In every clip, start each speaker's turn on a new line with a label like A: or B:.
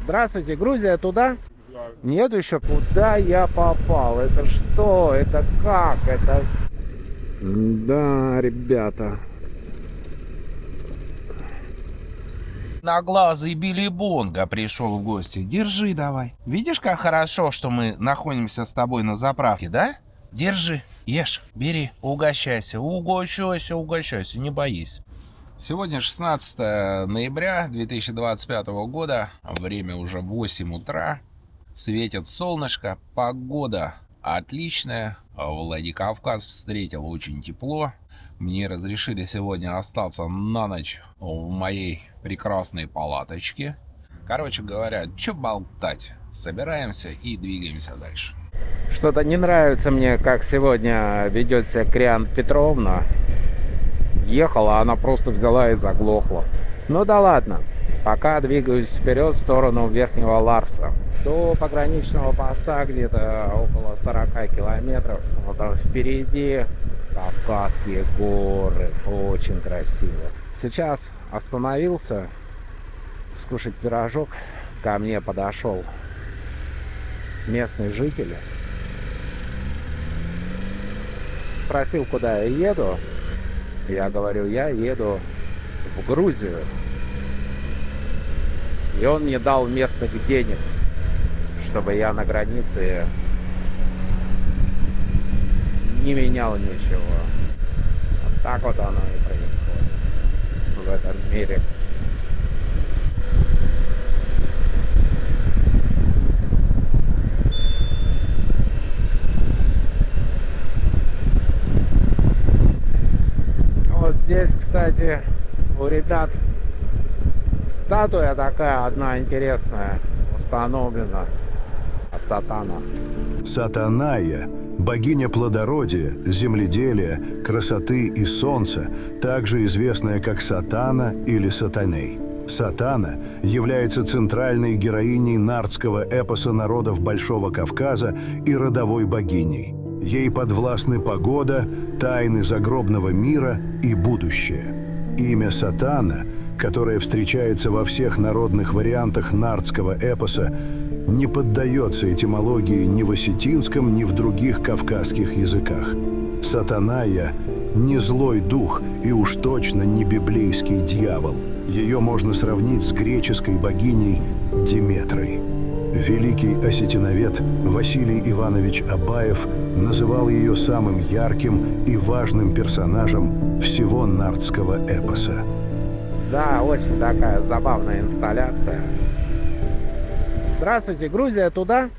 A: Здравствуйте, Грузия туда? Нет еще? Куда я попал? Это что? Это как? Это... Да, ребята.
B: Наглазый Билли Бонго пришел в гости. Держи давай. Видишь, как хорошо, что мы находимся с тобой на заправке, да? Держи, ешь, бери, угощайся, угощайся, не боись. Сегодня 16 ноября 2025 года, время уже 8 утра, светит солнышко, погода отличная, Владикавказ встретил очень тепло. Мне разрешили сегодня остаться на ночь в моей прекрасной палаточке. Короче говоря, чё болтать, собираемся и двигаемся дальше.
A: Что-то не нравится мне, как сегодня ведет себя Криан Петровна. Ехала, она просто взяла и заглохла. Ну да ладно. Пока двигаюсь вперед в сторону Верхнего Ларса. До пограничного поста где-то около 40 километров. Вот там впереди Кавказские горы. Очень красиво. Сейчас остановился скушать пирожок. Ко мне подошел местный житель. Спросил, куда я еду. Я говорю, я еду в Грузию. И он мне дал местных денег, чтобы я на границе не менял ничего. Вот так вот оно и происходит в этом мире. Вот здесь, кстати, у ребят статуя такая одна интересная установлена. Сатана.
C: Сатаная – богиня плодородия, земледелия, красоты и солнца, также известная как Сатана или Сатаней. Сатана является центральной героиней нардского эпоса народов Большого Кавказа и родовой богиней. Ей подвластны погода, тайны загробного мира и будущее. Имя Сатана, которое встречается во всех народных вариантах нардского эпоса, не поддается этимологии ни в осетинском, ни в других кавказских языках. Сатаная – не злой дух и уж точно не библейский дьявол. Ее можно сравнить с греческой богиней Диметрой. Великий осетиновед Василий Иванович Абаев называл ее самым ярким и важным персонажем всего нардского эпоса.
A: Да, очень такая забавная инсталляция. Здравствуйте, Грузия туда?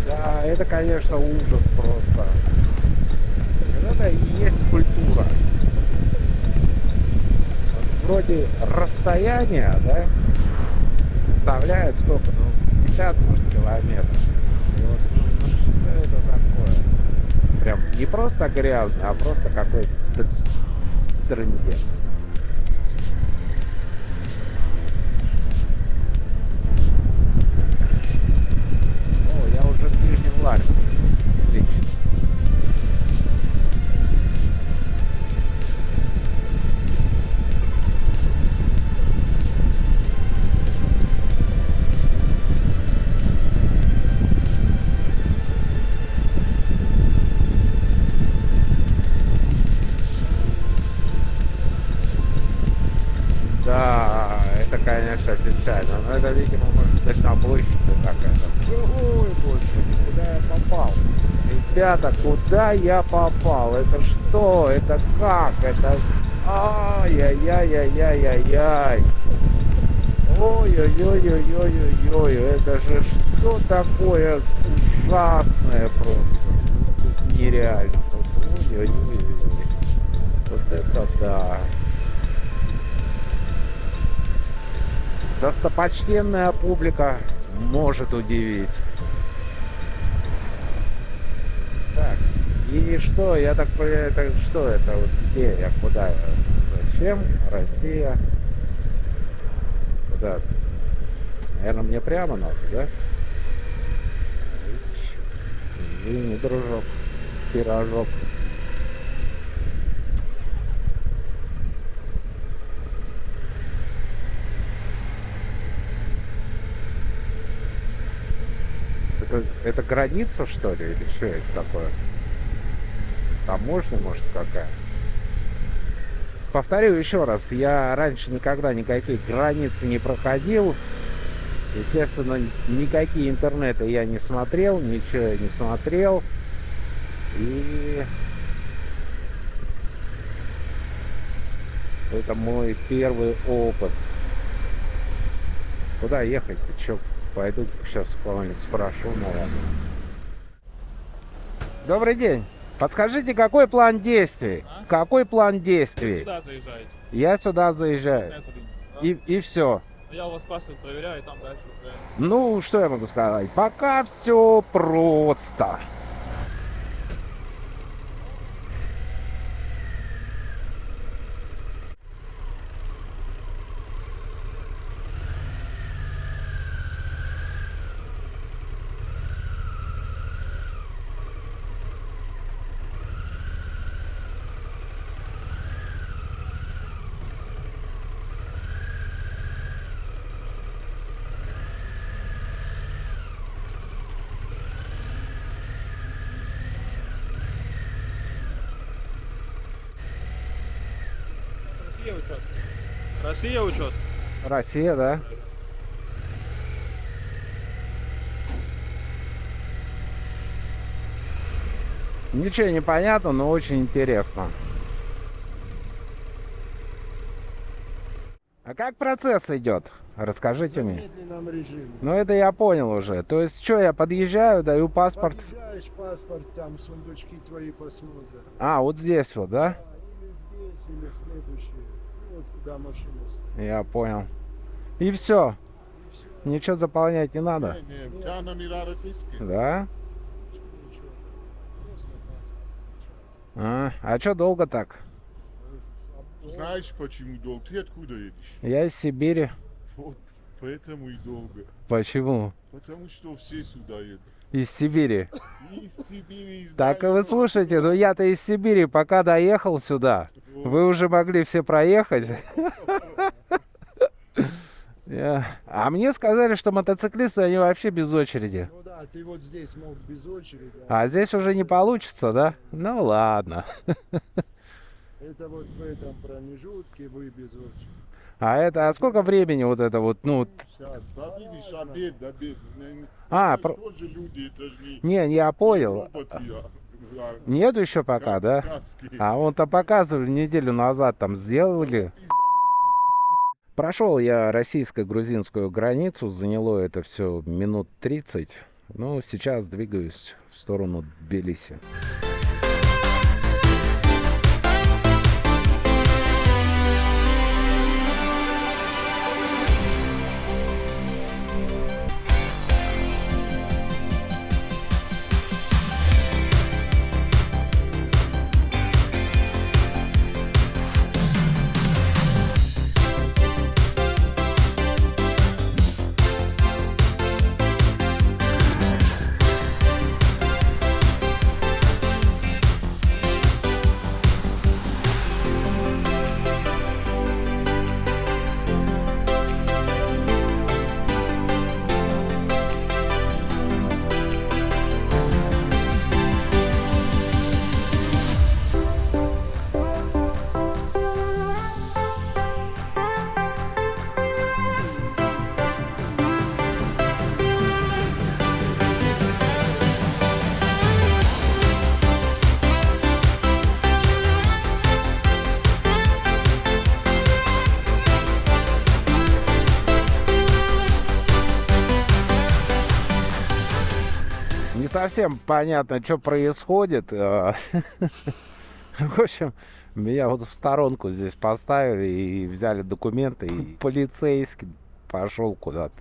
A: Да, это, конечно, ужас просто. Это и есть культура. Вот вроде расстояние, да, составляет сколько? Ну, 50, может, километров. И вот, ну, что это такое? Прям не просто грязно, а просто какой-то трындец. О, я уже в Нижнем Ларсе. Отлично. Да, это, конечно, печально. Но это, видимо, может быть на площади какая-то. Ой, господи, куда я попал? Ребята, куда я попал? Это что? Это как? Это... Ай-яй-яй-яй-яй-яй-яй. Ой-ой-ой-ой-ой-ой-ой. Это же что такое ужасное просто. Тут нереально. Ой-ой-ой-ой. Вот это да. Достопочтенная публика может удивить. Так, и что? Я так понимаю, это что это? Вот где я? Куда я? Зачем? Россия. Куда? Наверное, мне прямо надо, да? Извини, дружок. Пирожок. Это граница, что ли? Или что это такое? Таможня, может, какая? Повторю еще раз. Я раньше никогда никакие границы не проходил. Естественно, никакие интернеты я не смотрел. Ничего я не смотрел. И... это мой первый опыт. Куда ехать? Ты че? Пойду сейчас кого-нибудь спрошу, наверное. Добрый день. Подскажите, какой план действий? Какой план
D: Вы
A: действий?
D: сюда заезжаете.
A: Я сюда заезжаю.
D: На эту линию, да?
A: И все.
D: Я у вас паспорт проверяю, и там дальше уже.
A: Ну, что я могу сказать? Пока все просто.
D: Россия учет. Россия учет.
A: Россия, да? Ничего не понятно, но очень интересно. А как процесс идет? Расскажите
E: В
A: мне.
E: медленном режиме.
A: Ну, это я понял уже. То есть, что, я подъезжаю, даю паспорт.
E: Подъезжаешь, паспорт, там сундучки твои посмотрят.
A: А, вот здесь вот, да?
E: Или здесь, или следующие. Ну, вот куда машина стоит.
A: Я понял. И все. Ничего заполнять не надо.
F: Не, тяна мира российский.
A: Да?
E: Ничего там. Просто паспорт.
A: А что долго так?
F: Знаешь, почему долго? Ты откуда едешь?
A: Я из Сибири.
F: Вот, поэтому и долго.
A: Почему?
F: Потому что все сюда едут.
A: Из Сибири.
F: И из Сибири, из
A: Так вы слушайте, ну я-то из Сибири, пока доехал сюда. Вы уже могли все проехать. А мне сказали, что мотоциклисты, они вообще без очереди.
E: Ну да, ты вот здесь мог без очереди.
A: А здесь уже не получится, да? Ну ладно.
E: Это вот в этом промежутке вы без очереди.
A: А сколько времени вот это вот, ну...
F: Сейчас, видишь, обед.
A: А,
F: Это ж тоже люди, это же не
A: Не, я понял.
F: роботы,
A: Нету еще пока, да?
F: сказки.
A: А вон-то показывали неделю назад, там сделали. Прошел я российско-грузинскую границу, заняло это все минут 30. Ну, сейчас двигаюсь в сторону Тбилиси. совсем понятно, что происходит. В общем, меня вот в сторонку здесь поставили и взяли документы, и полицейский пошел куда-то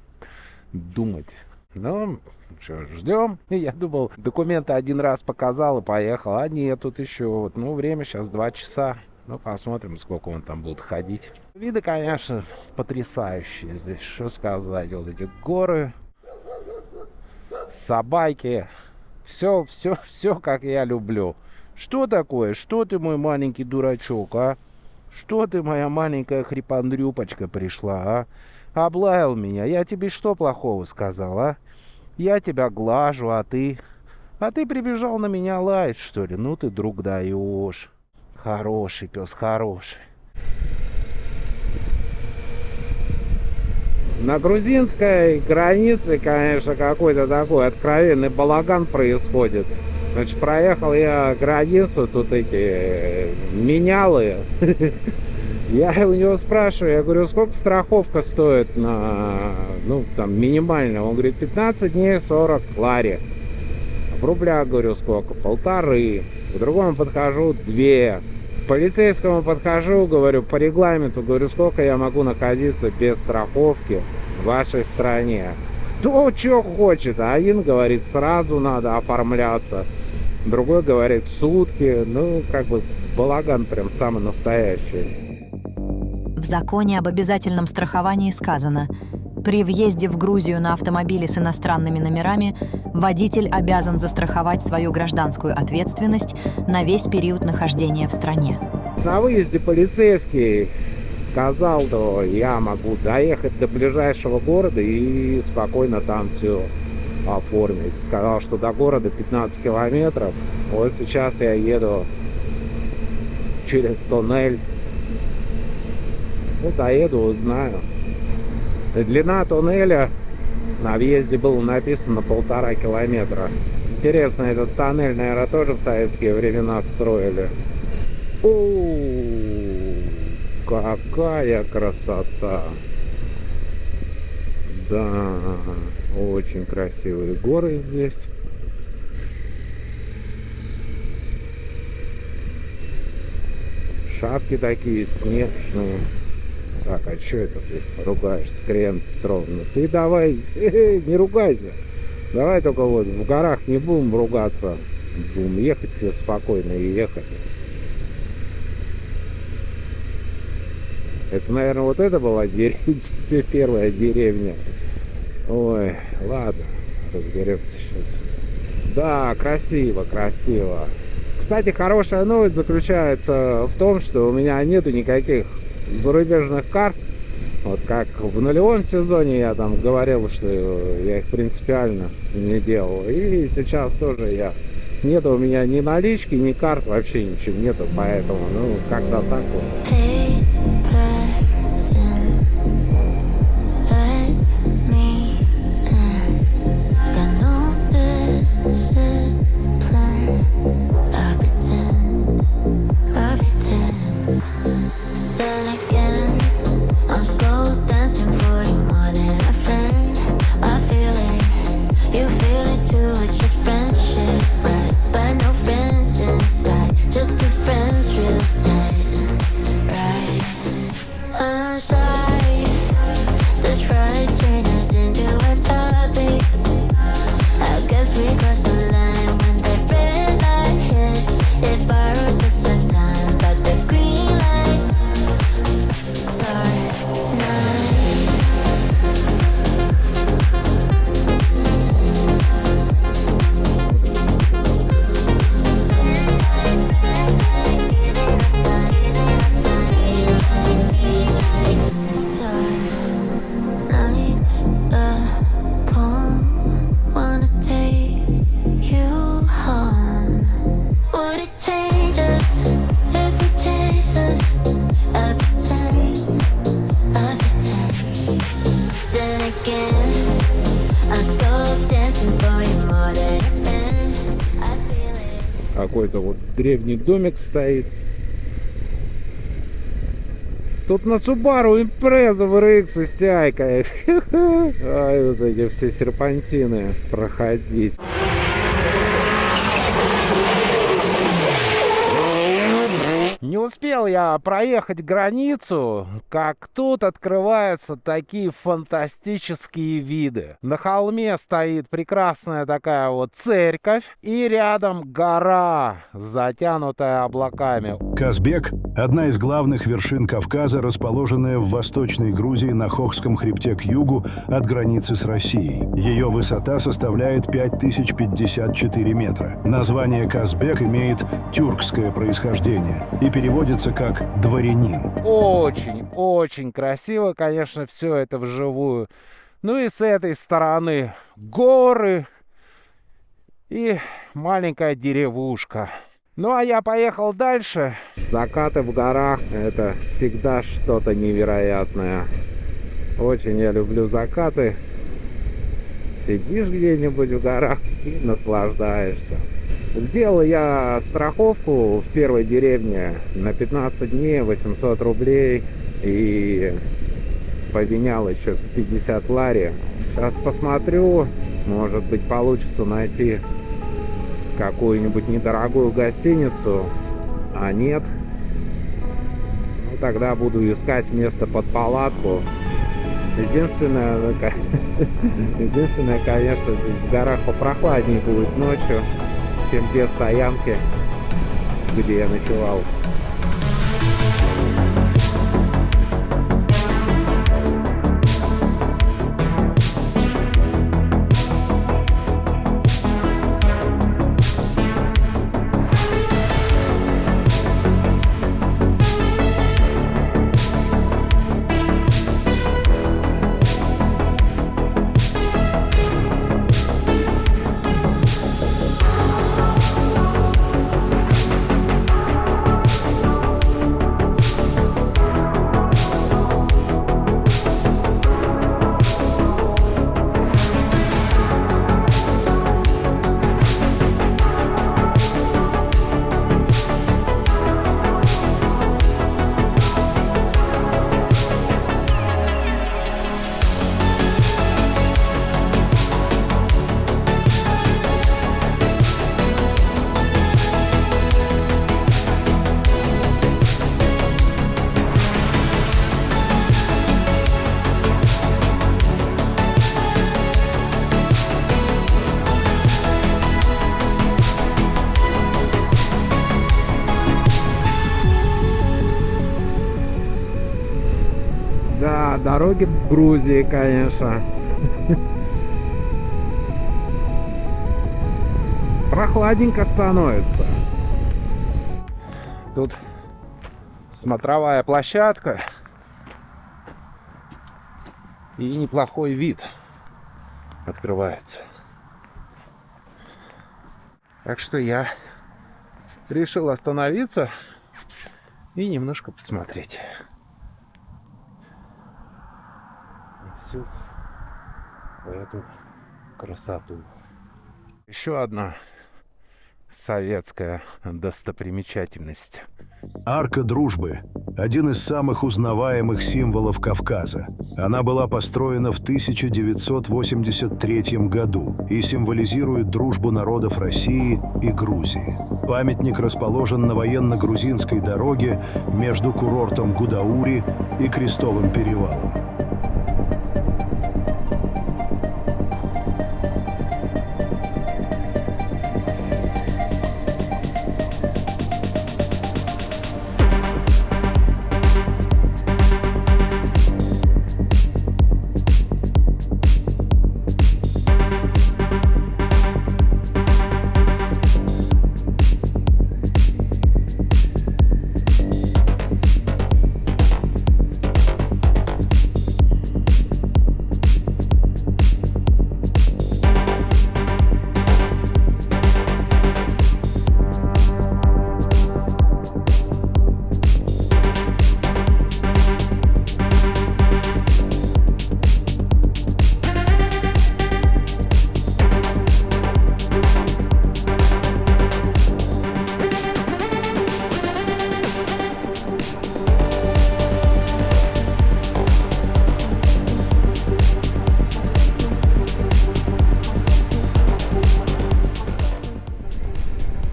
A: думать. Ну, что, ждем. И я думал, документы один раз показал и поехал. А нет, тут еще вот, ну, время сейчас 2 часа. Ну, посмотрим, сколько он там будет ходить. Виды, конечно, потрясающие здесь. Что сказать, вот эти горы, собаки. Все, как я люблю. Что такое? Что ты, мой маленький дурачок, а? Что ты, моя маленькая хрипандрюпочка, пришла, а? Облаял меня. Я тебе что плохого сказал, а? Я тебя глажу, а ты... А ты прибежал на меня лаять, что ли? Ну ты, друг, даешь. Хороший пес, хороший. На грузинской границе, конечно, какой-то такой откровенный балаган происходит. Значит, проехал я границу, тут эти менялы. Я у него спрашиваю, я говорю, сколько страховка стоит на, ну, там, минимально? Он говорит, 15 дней 40 лари. В рублях, говорю, сколько? 1,5. К другому подхожу, 2. К полицейскому подхожу, говорю, по регламенту, говорю, сколько я могу находиться без страховки в вашей стране. Кто что хочет. Один говорит, сразу надо оформляться. Другой говорит, сутки. Ну, как бы балаган прям самый настоящий.
G: В законе об обязательном страховании сказано: при въезде в Грузию на автомобиле с иностранными номерами водитель обязан застраховать свою гражданскую ответственность на весь период нахождения в стране.
A: На выезде полицейский сказал, что я могу доехать до ближайшего города и спокойно там все оформить. Сказал, что до города 15 километров. Вот сейчас я еду через туннель. Ну, доеду, узнаю. Длина туннеля на въезде было написано 1,5 километра. Интересно, этот тоннель, наверное, тоже в советские времена строили. О, какая красота! Да, очень красивые горы здесь. Шапки такие снежные. Так, а что это ты ругаешься, Криан Петровна? Ты давай, не ругайся. Давай только вот в горах не будем ругаться. Будем ехать все спокойно и ехать. Это, наверное, вот это была первая деревня. Ой, ладно, разберемся сейчас. Да, красиво, красиво. Кстати, хорошая новость заключается в том, что у меня нету никаких зарубежных карт. Вот как в нулевом сезоне я там говорил, что я их принципиально не делал. И сейчас тоже нету у меня ни налички, ни карт, вообще ничего нету, поэтому, ну, как-то так вот. Какой-то вот древний домик стоит. Тут на Subaru Impreza в RX с тяйкой. Ай, вот эти все серпантины проходить. Не успел я проехать границу, как тут открываются такие фантастические виды. На холме стоит прекрасная такая вот церковь, и рядом гора, затянутая облаками.
C: Казбек – одна из главных вершин Кавказа, расположенная в Восточной Грузии на Хохском хребте к югу от границы с Россией. Ее высота составляет 5054 метра. Название Казбек имеет тюркское происхождение и переводится как «дворянин».
A: Очень красиво, конечно, все это вживую. Ну и с этой стороны горы и маленькая деревушка. Ну а я поехал дальше. Закаты в горах — это всегда что-то невероятное. Очень я люблю закаты. Сидишь где-нибудь в горах и наслаждаешься. Сделал я страховку в первой деревне на 15 дней, 800 рублей. И поменял еще 50 лари. Сейчас посмотрю, может быть, получится найти какую-нибудь недорогую гостиницу. А нет, ну тогда буду искать место под палатку. Единственное, конечно, в горах попрохладнее будет ночью, чем те стоянки, где я ночевал. Да, дороги в Грузии, конечно. Прохладненько становится. Тут смотровая площадка и неплохой вид открывается. Так что я решил остановиться и немножко посмотреть всю эту красоту. Еще одна советская достопримечательность.
C: Арка Дружбы – один из самых узнаваемых символов Кавказа. Она была построена в 1983 году и символизирует дружбу народов России и Грузии. Памятник расположен на военно-грузинской дороге между курортом Гудаури и Крестовым перевалом.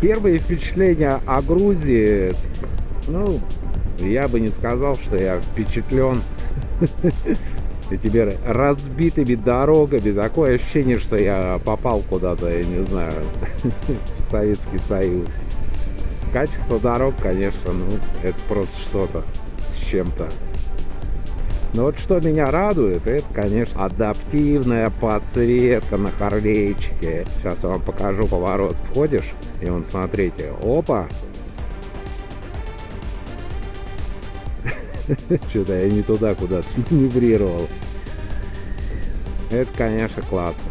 A: Первые впечатления о Грузии Ну, я бы не сказал, что я впечатлен этими разбитыми дорогами. Такое ощущение, что я попал куда-то, я не знаю, в Советский Союз. Качество дорог, конечно, ну, это просто что-то с чем-то. Но вот что меня радует, это, конечно, адаптивная подсветка на Харлейчике. Сейчас я вам покажу поворот. Входишь, и вон, смотрите, опа. Что-то я не туда куда-то маневрировал. Это, конечно, классно.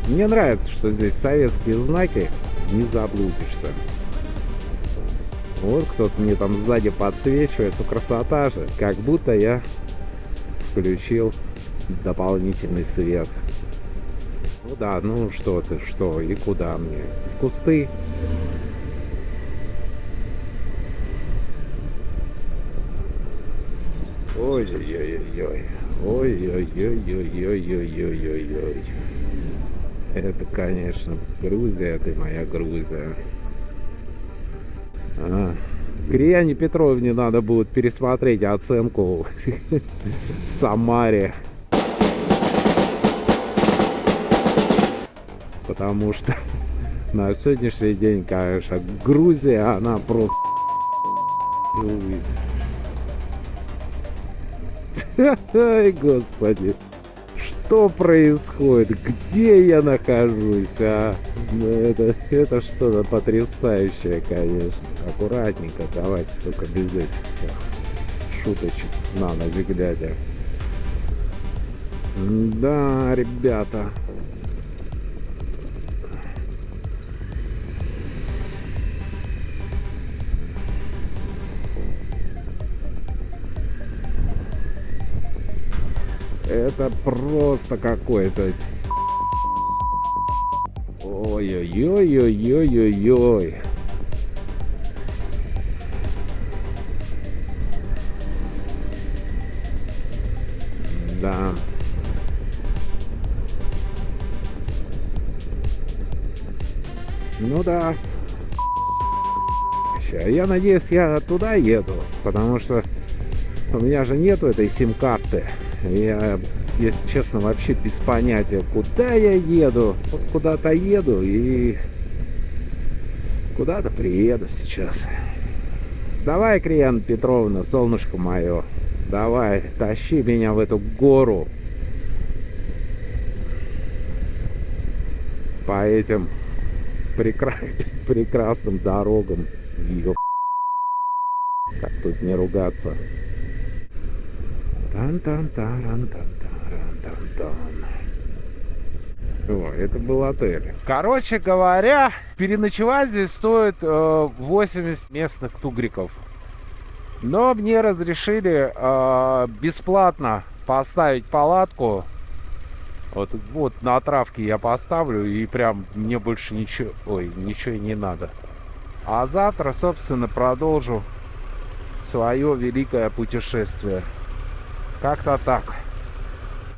A: Мне нравится, что здесь советские знаки, не заблудишься. Вот кто-то мне там сзади подсвечивает, ну красота же. Как будто я включил дополнительный свет. Ну да, ну что ты, что и куда мне? В кусты. Ой-ой-ой-ой. Ой-ой-ой-ой-ой-ой-ой-ой. Это, конечно, Грузия, ты моя Грузия. К Риане Петровне надо будет пересмотреть оценку в Самаре. Потому что на сегодняшний день, конечно, Грузия, она просто... Ай, господи. Что происходит? Где я нахожусь, а? Ну, это что-то потрясающее, конечно. Аккуратненько, давайте, только без этих всех шуточек на ночь глядя. Да, ребята. Это просто какой-то... Ой-ой-ой-ой-ой-ой-ой. Да. Ну да. Я надеюсь, я туда еду, потому что у меня же нету этой сим-карты. Я, если честно, вообще без понятия, куда я еду. Вот куда-то еду и куда-то приеду сейчас. Давай, Криан Петровна, солнышко мое, давай, тащи меня в эту гору. По этим прекрасным дорогам. Как тут не ругаться. Тан-тан-таран-тан-таран-тан-тан. О, это был отель. Короче говоря, переночевать здесь стоит 80 местных тугриков. Но мне разрешили бесплатно поставить палатку. Вот на травке я поставлю, и прям мне больше ничего и не надо. А завтра, собственно, продолжу свое великое путешествие. Как-то так.